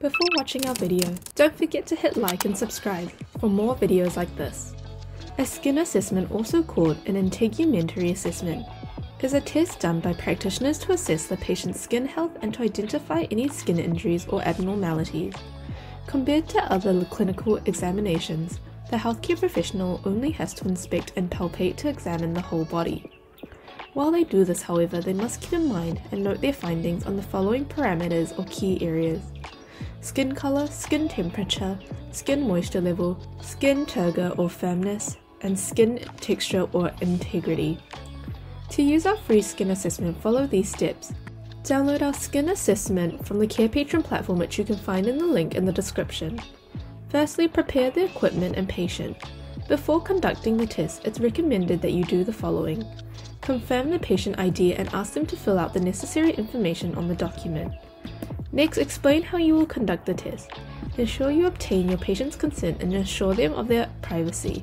Before watching our video, don't forget to hit like and subscribe for more videos like this. A skin assessment, also called an integumentary assessment, is a test done by practitioners to assess the patient's skin health and to identify any skin injuries or abnormalities. Compared to other clinical examinations, the healthcare professional only has to inspect and palpate to examine the whole body. While they do this, however, they must keep in mind and note their findings on the following parameters or key areas: skin color, skin temperature, skin moisture level, skin turgor or firmness, and skin texture or integrity. To use our free skin assessment, follow these steps. Download our skin assessment from the Carepatron platform, which you can find in the link in the description. Firstly, prepare the equipment and patient. Before conducting the test, it's recommended that you do the following. Confirm the patient ID and ask them to fill out the necessary information on the document. Next, explain how you will conduct the test. Ensure you obtain your patient's consent and assure them of their privacy.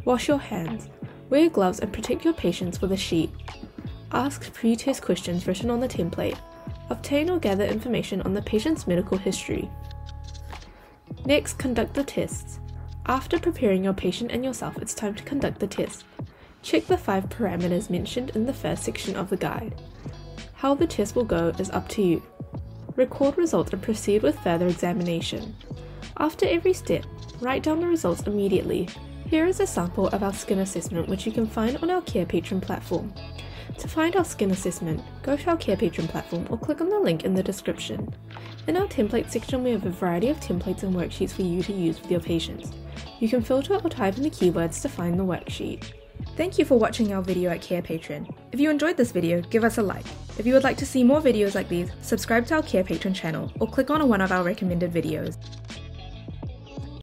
Wash your hands. Wear gloves and protect your patients with a sheet. Ask pre-test questions written on the template. Obtain or gather information on the patient's medical history. Next, conduct the tests. After preparing your patient and yourself, it's time to conduct the test. Check the 5 parameters mentioned in the first section of the guide. How the test will go is up to you. Record results and proceed with further examination. After every step, write down the results immediately. Here is a sample of our skin assessment, which you can find on our Carepatron platform. To find our skin assessment, go to our Carepatron platform or click on the link in the description. In our template section, we have a variety of templates and worksheets for you to use with your patients. You can filter or type in the keywords to find the worksheet. Thank you for watching our video at Carepatron. If you enjoyed this video, give us a like. If you would like to see more videos like these, subscribe to our Carepatron channel or click on one of our recommended videos.